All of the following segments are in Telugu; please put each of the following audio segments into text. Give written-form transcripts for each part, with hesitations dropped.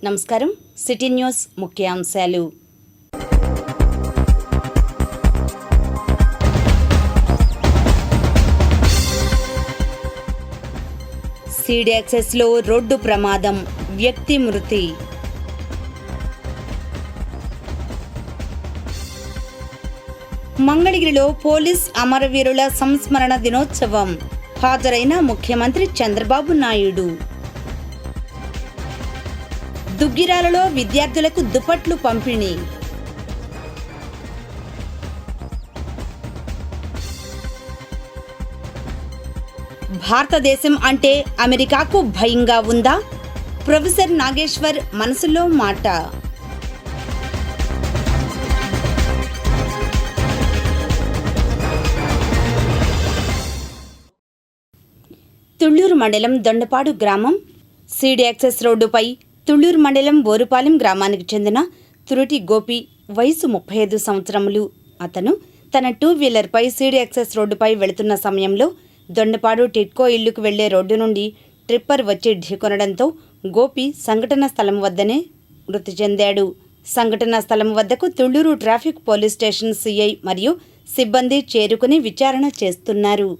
నమస్కారం. సిటీ న్యూస్ ముఖ్యాంశాలు. సీడ్ యాక్సెస్లో రోడ్డు ప్రమాదం, వ్యక్తి మృతి. మంగళగిరిలో పోలీస్ అమరవీరుల సంస్మరణ దినోత్సవం. హాజరైన ముఖ్యమంత్రి చంద్రబాబు నాయుడు. దుగ్గిరాలలో విద్యార్థులకు దుప్పట్లు పంపిణీ. భారతదేశం అంటే అమెరికాకు భయంగా ఉందా? ప్రొఫెసర్ నాగేశ్వర్ మనసులో మాట. తుళ్లూరు మండలం దొండపాడు గ్రామం సీడ్ యాక్సెస్ రోడ్డుపై తుళ్లూరు మండలం బోరుపాలెం గ్రామానికి చెందిన తురటి గోపి, వయసు 35 సంవత్సరములు. అతను తన 2 వీలర్పై సీడ్ యాక్సెస్ రోడ్డుపై వెళుతున్న సమయంలో దొండపాడు టిట్కో ఇల్లుకు వెళ్లే రోడ్డు నుండి ట్రిప్పర్ వచ్చి ఢీకొనడంతో గోపి సంఘటన స్థలం వద్దనే మృతి చెందాడు. సంఘటనా స్థలం వద్దకు Tulluru traffic police station CI మరియు సిబ్బంది చేరుకుని విచారణ చేస్తున్నారు.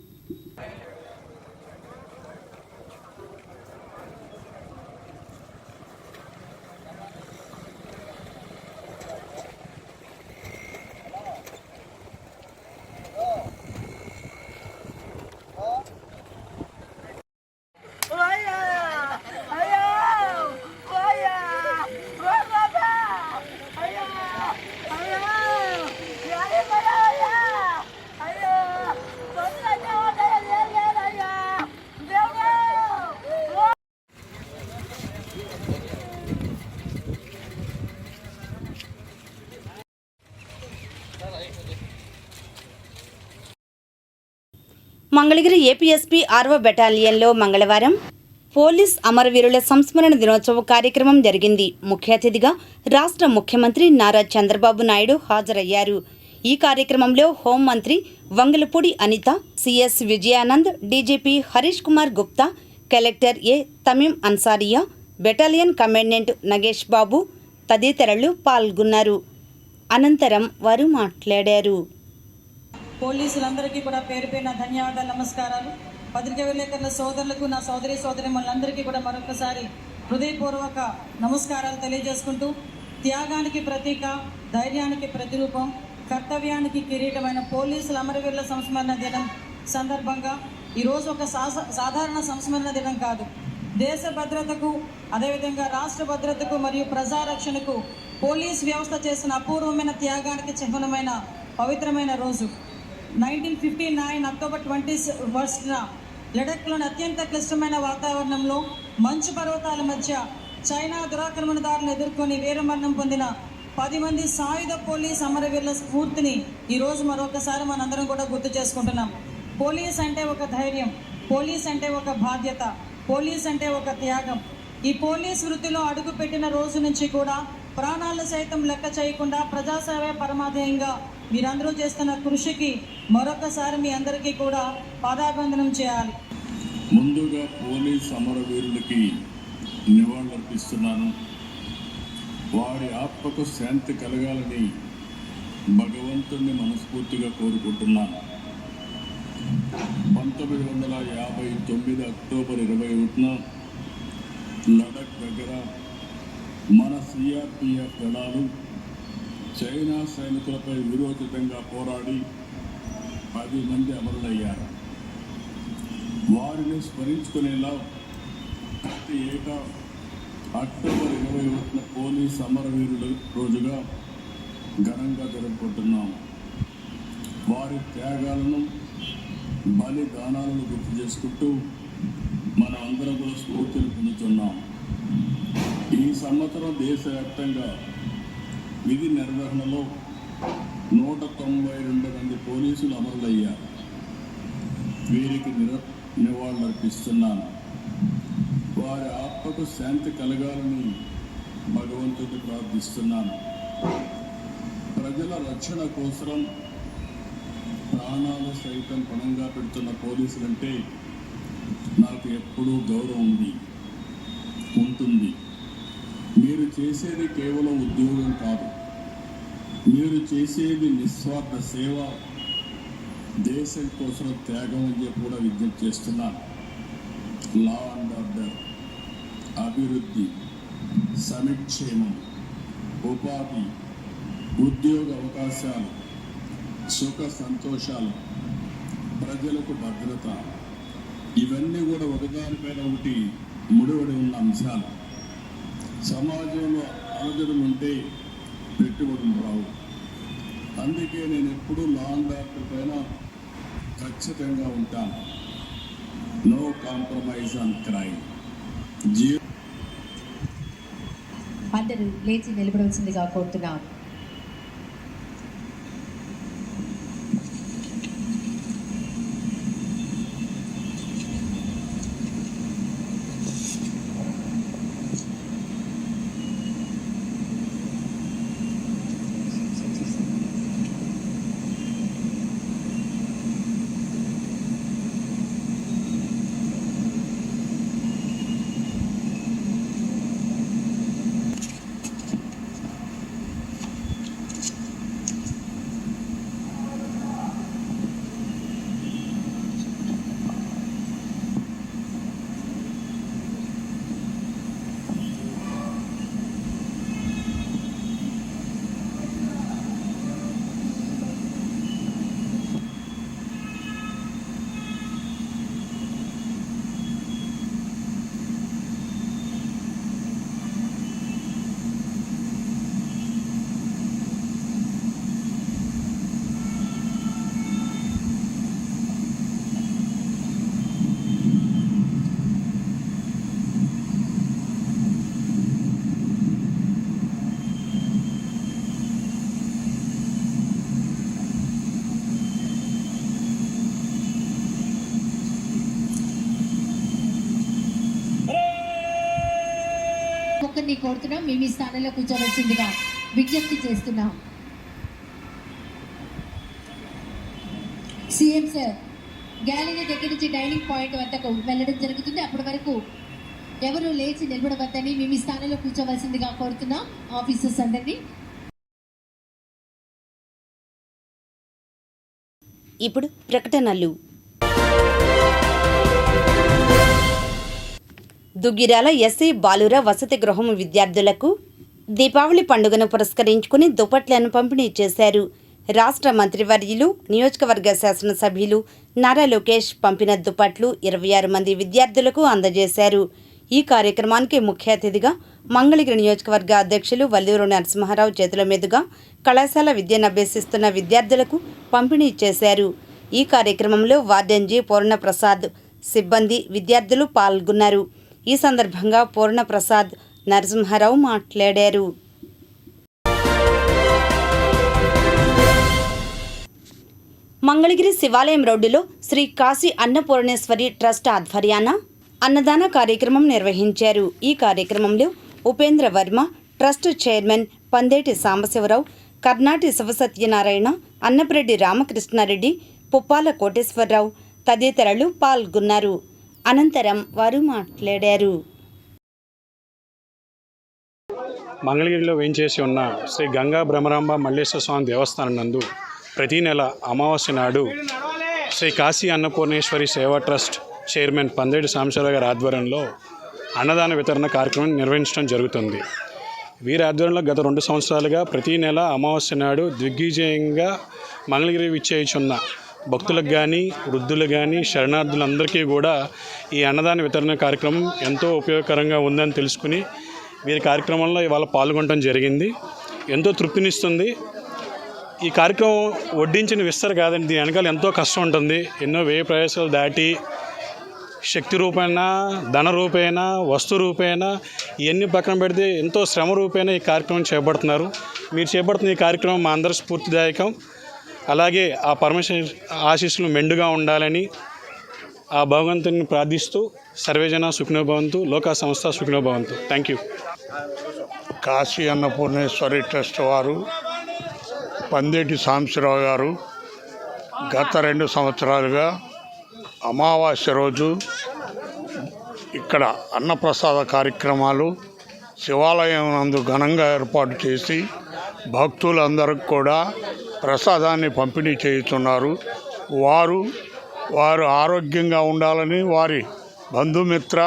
మంగళగిరి ఏపీఎస్పీ 6వ బెటాలియన్లో మంగళవారం పోలీస్ అమరవీరుల సంస్మరణ దినోత్సవ కార్యక్రమం జరిగింది. ముఖ్య అతిథిగా రాష్ట్ర ముఖ్యమంత్రి నారా చంద్రబాబు నాయుడు హాజరయ్యారు. ఈ కార్యక్రమంలో హోంమంత్రి Vangalapudi Anitha, CS Vijayanand, DGP Harish Kumar Gupta, collector A Tamim Ansariya, battalion commandant Nagesh Babu తదితరులు పాల్గొన్నారు. అనంతరం వారు మాట్లాడారు. పోలీసులందరికీ కూడా పేరు పేరున ధన్యవాదాలు, నమస్కారాలు. పత్రికా విలేకరుల సోదరులకు, నా సోదరీమణులందరికీ కూడా మరొకసారి హృదయపూర్వక నమస్కారాలు తెలియజేసుకుంటూ, త్యాగానికి ప్రతీక, ధైర్యానికి ప్రతిరూపం, కర్తవ్యానికి కిరీటమైన పోలీసుల అమరవీరుల సంస్మరణ దినం సందర్భంగా ఈరోజు ఒక సాధారణ సంస్మరణ దినం కాదు, దేశ భద్రతకు, అదేవిధంగా రాష్ట్ర భద్రతకు మరియు ప్రజారక్షణకు పోలీస్ వ్యవస్థ చేసిన అపూర్వమైన త్యాగానికి చిహ్నమైన పవిత్రమైన రోజు. 1959 అక్టోబర్ 21న లడఖ్లోని అత్యంత క్లిష్టమైన వాతావరణంలో మంచు పర్వతాల మధ్య చైనా దురాక్రమణదారులను ఎదుర్కొని వీరమరణం పొందిన 10 మంది సాయుధ పోలీస్ అమరవీరుల స్ఫూర్తిని ఈరోజు మరొకసారి మనందరం కూడా గుర్తు చేసుకుంటున్నాం. పోలీస్ అంటే ఒక ధైర్యం, పోలీస్ అంటే ఒక బాధ్యత, పోలీస్ అంటే ఒక త్యాగం. ఈ పోలీస్ వృత్తిలో అడుగు పెట్టిన రోజు నుంచి కూడా ప్రాణాలు సైతం లెక్క చేయకుండా ప్రజాసేవే పరమాధేయంగా మీరందరూ చేస్తున్న కృషికి మరొకసారి మీ అందరికీ కూడా పాదాభివందనం చేయాలి. ముందుగా పోలీస్ అమరవీరులకి నివాళులర్పిస్తున్నాను. వారి ఆత్మకు శాంతి కలగాలని భగవంతుణ్ణి మనస్ఫూర్తిగా కోరుకుంటున్నాను. 1959 అక్టోబర్ 21న లడఖ్ దగ్గర మన సిఆర్పిఎఫ్ దళాలు చైనా సైనికులపై విరోచితంగా పోరాడి 10 మంది అమరులయ్యారు. వారిని స్మరించుకునేలా ప్రతి ఏటా అక్టోబర్ 21న పోలీస్ అమరవీరుల రోజుగా ఘనంగా జరుపుకుంటున్నాము. వారి త్యాగాలను, బలిదానాలను గుర్తు చేసుకుంటూ మనం అందరం కూడా స్ఫూర్తిని పొందుతున్నాం. ఈ సంవత్సరం దేశవ్యాప్తంగా విధి నిర్వహణలో 192 మంది పోలీసులు అమరులయ్యారు. వీరికి నివాళులర్పిస్తున్నాను. వారి ఆత్మకు శాంతి కలగాలని భగవంతుడిని ప్రార్థిస్తున్నాను. ప్రజల రక్షణ కోసం ప్రాణాలు సైతం పణంగా పెడుతున్న పోలీసులంటే నాకు ఎప్పుడూ గౌరవం ఉంటుంది. మీరు చేసేది కేవలం ఉద్యోగం కాదు, మీరు చేసేది నిస్వార్థ సేవ, దేశం కోసం త్యాగం అని చెప్పి కూడా విజ్ఞప్తి చేస్తున్నాను. లా అండ్ ఆర్డర్, అభివృద్ధి, సంక్షేమం, ఉపాధి, ఉద్యోగ అవకాశాలు, సుఖ సంతోషాలు, ప్రజలకు భద్రత, ఇవన్నీ కూడా ఒకదానిపైన ఒకటి ముడిపడి ఉన్న అంశాలు. సమాజంలో అలజడులు ఉంటే పెట్టుబడులు రావు. అందుకే నేను ఎప్పుడూ లా అండ్ ఆర్డర్ పైన ఖచ్చితంగా ఉంటాను. No compromise on crime. అందరూ లేచి నిలబడవలసిందిగా కోరుతున్నాం. ఒక్కరిని కోరుతున్నాం, మేము ఈ స్థానంలో కూర్చోవలసిందిగా విజ్ఞప్తి చేస్తున్నాం. సీఎం సార్ గ్యాలరీ దగ్గర నుంచి డైనింగ్ పాయింట్ వద్దకు వెళ్ళడం జరుగుతుంది. అప్పటి వరకు ఎవరు లేచి నిలబడవద్దని మేము ఈ స్థానంలో కూర్చోవలసిందిగా కోరుతున్నాం ఆఫీసర్స్ అందరినీ. ఇప్పుడు ప్రకటనలు. దుగ్గిరాల ఎస్సీ బాలుర వసతి గృహం విద్యార్థులకు దీపావళి పండుగను పురస్కరించుకుని దుప్పట్లను పంపిణీ చేశారు. రాష్ట్ర మంత్రివర్యులు, నియోజకవర్గ శాసనసభ్యులు నారా లోకేష్ పంపిన దుప్పట్లు 26 మంది విద్యార్థులకు అందజేశారు. ఈ కార్యక్రమానికి ముఖ్య అతిథిగా మంగళగిరి నియోజకవర్గ అధ్యక్షులు వల్లూరు నరసింహారావు చేతుల మీదుగా కళాశాల విద్యను అభ్యసిస్తున్న విద్యార్థులకు పంపిణీ చేశారు. ఈ కార్యక్రమంలో వార్డెన్జీ పూర్ణప్రసాద్, సిబ్బంది, విద్యార్థులు పాల్గొన్నారు. ఈ సందర్భంగా పూర్ణప్రసాద్, నరసింహారావు మాట్లాడారు. మంగళగిరి శివాలయం రోడ్డులో శ్రీ కాశీ అన్నపూర్ణేశ్వరి ట్రస్ట్ ఆధ్వర్యాన అన్నదాన కార్యక్రమం నిర్వహించారు. ఈ కార్యక్రమంలో ఉపేంద్ర వర్మ, ట్రస్ట్ చైర్మన్ పందేటి సాంబశివరావు, కర్నాటి శివసత్యనారాయణ, అన్నపరెడ్డి రామకృష్ణారెడ్డి, పుప్పాల కోటేశ్వరరావు తదితరులు పాల్గొన్నారు. అనంతరం వారు మాట్లాడారు. మంగళగిరిలో వేయించేసి ఉన్న శ్రీ గంగా భ్రమరాంబ మల్లేశ్వర స్వామి దేవస్థానం నందు ప్రతి నెల అమావాస్య నాడు శ్రీ కాశీ అన్నపూర్ణేశ్వరి సేవా ట్రస్ట్ చైర్మన్ పందేటి సాంబశివరావు గారి ఆధ్వర్యంలో అన్నదాన వితరణ కార్యక్రమం నిర్వహించడం జరుగుతుంది. వీరి ఆధ్వర్యంలో గత 2 సంవత్సరాలుగా ప్రతి నెల అమావాస్య నాడు దిగ్విజయంగా మంగళగిరి విచ్చేయుచున్న భక్తులకు కానీ, వృద్ధులు కానీ, శరణార్థులందరికీ కూడా ఈ అన్నదాన వితరణ కార్యక్రమం ఎంతో ఉపయోగకరంగా ఉందని తెలుసుకుని వీరి కార్యక్రమంలో ఇవాళ పాల్గొనడం జరిగింది. ఎంతో తృప్తినిస్తుంది. ఈ కార్యక్రమం వడ్డించిన విస్తర కాదండి, దీని వెనకాల ఎంతో కష్టం ఉంటుంది. ఎన్నో వ్యయ ప్రయాసాలు దాటి శక్తి రూపేణ, ధన రూపేణ, వస్తు రూపేణ ఇవన్నీ పక్కన పెడితే ఎంతో శ్రమ రూపేణ ఈ కార్యక్రమం చేపడుతున్నారు. మీరు చేపడుతున్న ఈ కార్యక్రమం మా అందరి స్ఫూర్తిదాయకం. అలాగే ఆ పరమేశ్వర ఆశీస్సులు మెండుగా ఉండాలని ఆ భగవంతుని ప్రార్థిస్తూ సర్వేజన సుఖినో భవంతు, లోకా సంస్థ సుఖినో భవంతు. Thank you. Kashi Annapurneshwari trust వారు, పందేటి సాంబశివరావు గారు గత 2 సంవత్సరాలుగా అమావాస్య రోజు ఇక్కడ అన్నప్రసాద కార్యక్రమాలు, శివాలయం నందు ఘనంగా ఏర్పాటు చేసి భక్తులందరికీ కూడా ప్రసాదాన్ని పంపిణీ చేస్తున్నారు. వారు ఆరోగ్యంగా ఉండాలని వారి బంధుమిత్ర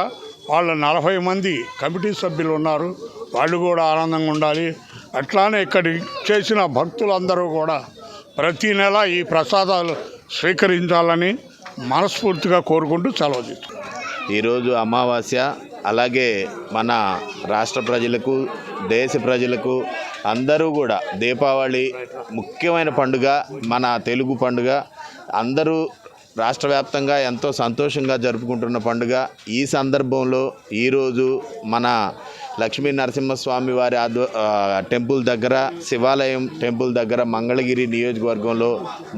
వాళ్ళ 40 మంది కమిటీ సభ్యులు ఉన్నారు, వాళ్ళు కూడా ఆనందంగా ఉండాలి. అట్లానే ఇక్కడి చేసిన భక్తులందరూ కూడా ప్రతి నెల ఈ ప్రసాదాలు స్వీకరించాలని మనస్ఫూర్తిగా కోరుకుంటూ సెలవు తీసుకుంటాం. ఈరోజు అమావాస్య, అలాగే మన రాష్ట్ర ప్రజలకు, దేశ ప్రజలకు అందరూ కూడా దీపావళి ముఖ్యమైన పండుగ, మన తెలుగు పండుగ. అందరూ రాష్ట్ర వ్యాప్తంగా ఎంతో సంతోషంగా జరుపుకుంటున్న పండుగ. ఈ సందర్భంలో ఈరోజు మన లక్ష్మీ నరసింహస్వామి వారి టెంపుల్ దగ్గర, శివాలయం టెంపుల్ దగ్గర, మంగళగిరి నియోజకవర్గంలో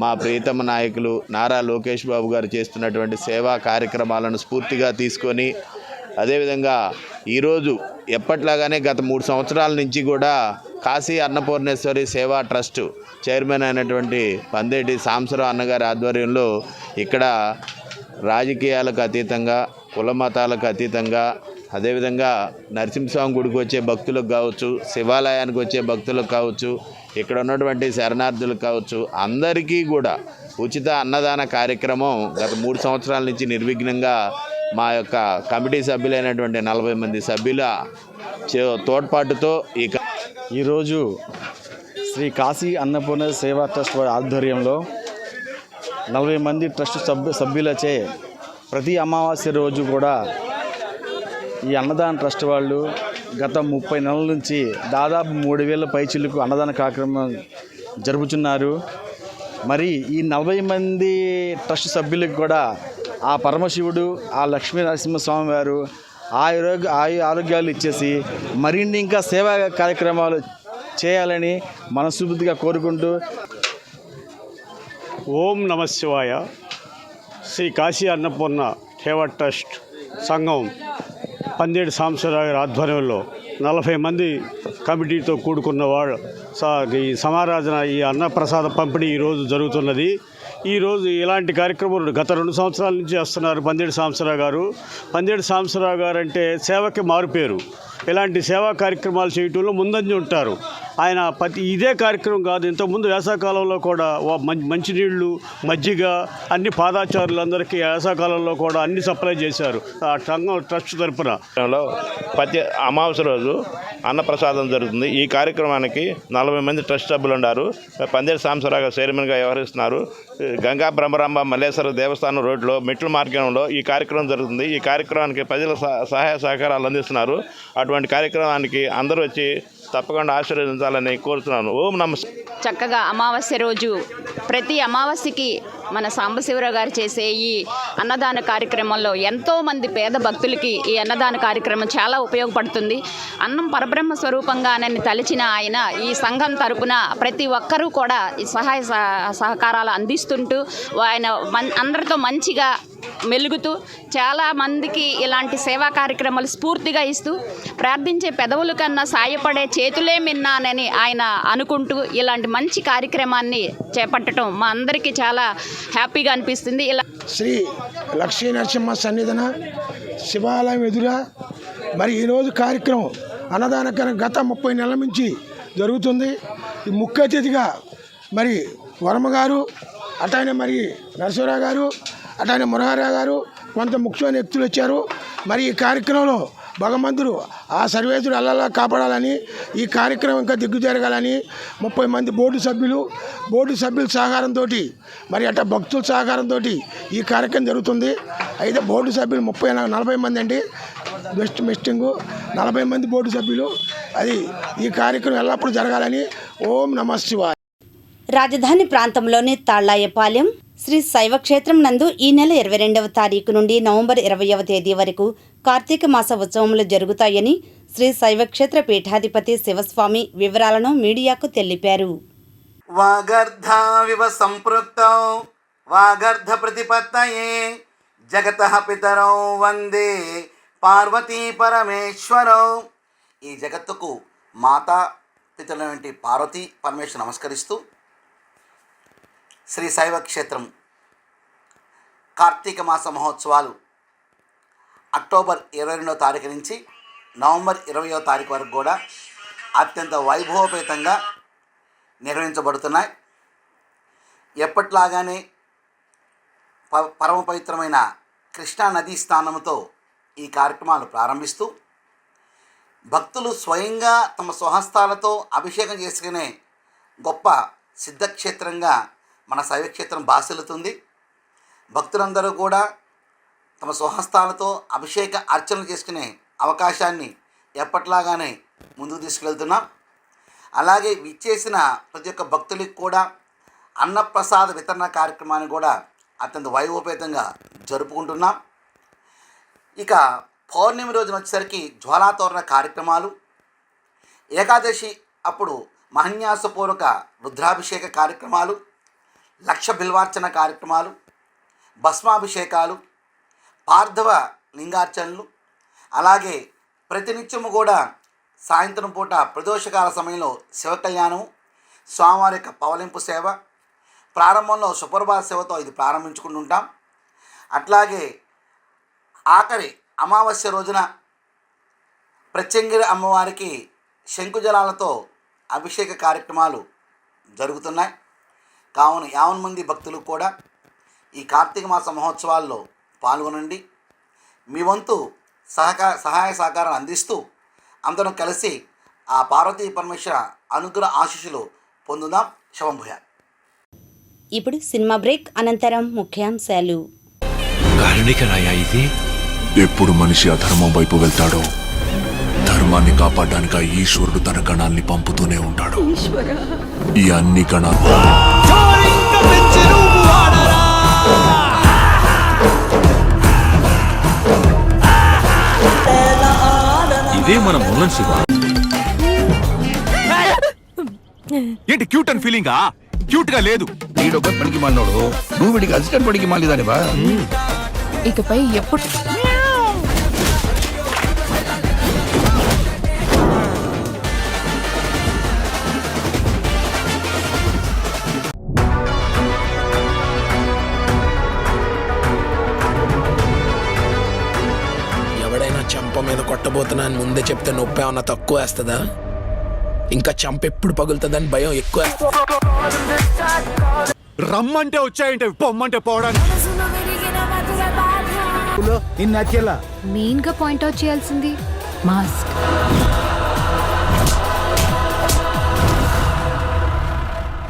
మా ప్రియతమ నాయకులు నారా లోకేష్ బాబు గారు చేస్తున్నటువంటి సేవా కార్యక్రమాలను స్ఫూర్తిగా తీసుకొని, అదేవిధంగా ఈరోజు ఎప్పట్లాగానే గత 3 సంవత్సరాల నుంచి కూడా కాశీ అన్నపూర్ణేశ్వరి సేవా ట్రస్ట్ చైర్మన్ అయినటువంటి పందేటి సాంబశివరావు అన్నగారి ఆధ్వర్యంలో ఇక్కడ రాజకీయాలకు అతీతంగా, కుల మతాలకు అతీతంగా, అదేవిధంగా నరసింహస్వామి గుడికి వచ్చే భక్తులకు కావచ్చు, శివాలయానికి వచ్చే భక్తులకు కావచ్చు, ఇక్కడ ఉన్నటువంటి శరణార్థులకు కావచ్చు, అందరికీ కూడా ఉచిత అన్నదాన కార్యక్రమం గత 3 సంవత్సరాల నుంచి నిర్విఘ్నంగా మా యొక్క కమిటీ సభ్యులైనటువంటి 40 మంది సభ్యుల తోడ్పాటుతో ఈరోజు శ్రీ కాశీ అన్నపూర్ణ సేవా ట్రస్ట్ వారి ఆధ్వర్యంలో 40 మంది ట్రస్ట్ సభ్యులచే ప్రతి అమావాస్య రోజు కూడా ఈ అన్నదాన ట్రస్ట్ వాళ్ళు గత 30 నెలల నుంచి దాదాపు 3000 పైచిలకు అన్నదాన కార్యక్రమం జరుపుతున్నారు. మరి ఈ 40 మంది ట్రస్ట్ సభ్యులకు కూడా ఆ పరమశివుడు, ఆ లక్ష్మీ నరసింహస్వామి వారు ఆరోగ్యాలు ఇచ్చేసి మరిన్ని ఇంకా సేవా కార్యక్రమాలు చేయాలని మనస్ఫూర్తిగా కోరుకుంటూ, ఓం నమ శివాయ. శ్రీ కాశీ అన్నపూర్ణ సేవా ట్రస్ట్ సంఘం పందేటి సాంబశివరావు గారి ఆధ్వర్యంలో 40 మంది కమిటీతో కూడుకున్న వాళ్ళు ఈ సమారాధన, ఈ అన్నప్రసాద పంపిణీ ఈరోజు జరుగుతున్నది. ఈరోజు ఇలాంటి కార్యక్రమాలు గత 2 సంవత్సరాల నుంచి వస్తున్నారు పందేటి సాంబశివరావు గారు. పందేటి సాంబశివరావు గారు అంటే సేవకి మారుపేరు. ఇలాంటి సేవా కార్యక్రమాలు చేయటంలో ముందంజ ఉంటారు ఆయన. ఇదే కార్యక్రమం కాదు, ఇంతకుముందు వేసవకాలంలో కూడా మంచినీళ్ళు, మజ్జిగ అన్ని పాదాచారులందరికీ వేసవకాలంలో కూడా అన్ని సప్లై చేశారు ఆ సంఘం ట్రస్ట్ తరఫున. ప్రతి అమావాస్య రోజు అన్నప్రసాదం జరుగుతుంది. ఈ కార్యక్రమానికి 40 మంది ట్రస్ట్ సభ్యులు ఉన్నారు. పందేటి సాంబశివరావు గారు చైర్మన్గా వ్యవహరిస్తున్నారు. గంగా బ్రహ్మరాంబ మల్లేశ్వర దేవస్థానం రోడ్లో మెట్ల మార్గంలో ఈ కార్యక్రమం జరుగుతుంది. ఈ కార్యక్రమానికి ప్రజల సహాయ సహకారాలు అందిస్తున్నారు. అటువంటి కార్యక్రమానికి అందరూ వచ్చి తప్పకుండా ఆశీర్వదించాలని కోరుతున్నాను. ఓం నమస్తే. చక్కగా అమావాస్య రోజు ప్రతి అమావాస్యకి మన సాంబశివరావు గారు చేసే ఈ అన్నదాన కార్యక్రమంలో ఎంతోమంది పేద భక్తులకి ఈ అన్నదాన కార్యక్రమం చాలా ఉపయోగపడుతుంది. అన్నం పరబ్రహ్మ స్వరూపంగానని తలిచిన ఆయన ఈ సంఘం తరపున ప్రతి ఒక్కరూ కూడా ఈ సహాయ సహకారాలు అందిస్తుంటూ ఆయన అందరితో మంచిగా మెలుగుతూ చాలా మందికి ఇలాంటి సేవా కార్యక్రమాలు స్ఫూర్తిగా ఇస్తూ, ప్రార్థించే పెదవుల కన్నా సాయపడే చేతులే మిన్నానని ఆయన అనుకుంటూ ఇలాంటి మంచి కార్యక్రమాన్ని చేపట్టడం మా అందరికీ చాలా హ్యాపీగా అనిపిస్తుంది. ఇలా శ్రీ లక్ష్మీ నరసింహ సన్నిధన శివాలయం ఎదురా మరి ఈరోజు కార్యక్రమం అన్నదాన గత 30 నెలల నుంచి జరుగుతుంది. ఈ ముఖ్య అతిథిగా మరి వర్మ గారు, అటైన మరి నరసింహరావు గారు, అటైన మురహరావు గారు, కొంత ముఖ్యమైన వ్యక్తులు వచ్చారు. మరి ఈ కార్యక్రమంలో భగవంతుడు ఆ సర్వేశ్వరుడు అల్లలా కాపాడాలని, ఈ కార్యక్రమం ఇంకా దిగ్గుజరగాలని 30 మంది బోర్డు సభ్యుల సహకారంతో, మరి అట్లా భక్తుల సహకారంతో ఈ కార్యక్రమం జరుగుతుంది. అయితే బోర్డు సభ్యులు 40 మంది అండి. మిస్టింగు 40 మంది బోర్డు సభ్యులు. అది ఈ కార్యక్రమం ఎల్లప్పుడూ జరగాలని ఓం నమః శివాయ. రాజధాని ప్రాంతంలోని తాళ్లాయపాలెం శ్రీ శైవక్షేత్రం నందు ఈ నెల 22వ తారీఖు నుండి నవంబర్ 20వ తేదీ వరకు కార్తీక మాస ఉత్సవములు జరుగుతాయని శ్రీ శైవక్షేత్ర పీఠాధిపతి శివస్వామి వివరాలను మీడియాకు తెలిపారు. వాగర్ధావివ సంపృక్తౌ వాగర్ధ ప్రతిపత్తయే జగతః పితరౌ వందే పార్వతీ పరమేశ్వరౌ. ఈ జగత్తుకు మాతా పితరులైన పార్వతీ పరమేశ్వరు నమస్కరిస్తూ శ్రీ శైవక్షేత్రం కార్తీక మాస మహోత్సవాలు అక్టోబర్ 22వ తారీఖు నుంచి నవంబర్ 20వ తారీఖు వరకు కూడా అత్యంత వైభవపేతంగా నిర్వహించబడుతున్నాయి. ఎప్పట్లాగానే పరమ పవిత్రమైన కృష్ణా నదీ స్నానంతో ఈ కార్యక్రమాలు ప్రారంభిస్తూ భక్తులు స్వయంగా తమ స్వహస్తాలతో అభిషేకం చేసుకునే గొప్ప సిద్ధక్షేత్రంగా మన శైవక్షేత్రం బాసిల్లుతుంది. భక్తులందరూ కూడా తమ స్వహస్తాలతో అభిషేక అర్చనలు చేసుకునే అవకాశాన్ని ఎప్పట్లాగానే ముందుకు తీసుకెళ్తున్నాం. అలాగే విచ్చేసిన ప్రతి ఒక్క భక్తులకు కూడా అన్నప్రసాద వితరణ కార్యక్రమాన్ని కూడా అత్యంత వైభవపేతంగా జరుపుకుంటున్నాం. ఇక పౌర్ణమి రోజున వచ్చేసరికి జ్వాలాతోరణ కార్యక్రమాలు, ఏకాదశి అప్పుడు మహన్యాసపూర్వక రుద్రాభిషేక కార్యక్రమాలు, లక్ష బిల్వార్చన కార్యక్రమాలు, భస్మాభిషేకాలు, పార్థవ లింగార్చనలు, అలాగే ప్రతినిత్యము కూడా సాయంత్రం పూట ప్రదోషకాల సమయంలో శివ కళ్యాణము, స్వామివారి యొక్క పవలింపు సేవ, ప్రారంభంలో సుప్రభాత సేవతో ఇది ప్రారంభించుకుంటుంటాం. అట్లాగే ఆఖరి అమావాస్య రోజున ప్రత్యంగిరి అమ్మవారికి శంకుజలాలతో అభిషేక కార్యక్రమాలు జరుగుతున్నాయి. కావున 50 మంది భక్తులు కూడా ఈ కార్తీక మాస మహోత్సవాల్లో పాల్గొనండి. మీ వంతు సహాయ సహకారాలు అందిస్తూ అందరం కలిసి ఆ పార్వతీ పరమేశ్వర అనుగ్రహ ఆశీస్సులు పొందుదాం. శుభంభూయ. ఇప్పుడు సినిమా బ్రేక్ అనంతరం ముఖ్యాంశాలు. ఎప్పుడు మనిషి అధర్మం వైపు వెళ్తాడో ధర్మాన్ని కాపాడడానికి ఆ ఈశ్వరుడు తన గణాల్ని పంపుతూనే ఉంటాడు. ఈ అన్ని గణాలు ఇదే మన మొల్లన్ శివ. ఏంటి క్యూట్ అండ్ ఫీలింగా? క్యూట్ గా లేదు. వీడొక పనికి మాలినోడు, నువ్వు వీడికి అసిస్టెంట్ పనికి మాలిదానివా? ఇకపై ఎప్పుడు ఎవడైనా చంప మీద కొట్టబోతున్నా అని ముందే చెప్తే నొప్పి ఏమన్నా తక్కువ వేస్తుందా? ఇంకా చంప ఎప్పుడు పగులుతుందని భయం ఎక్కువ. రమ్మంటే వచ్చాయంటే పొమ్మంటే పోవడానికి. మెయిన్ గా పాయింట్ అవుట్ చేయాల్సింది మాస్క్.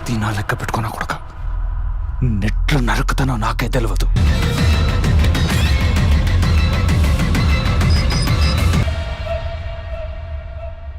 దీనా లెక్క పెట్టుకున్నా కొడక నెట్లు నరుకుతానో నాకే తెలియదు.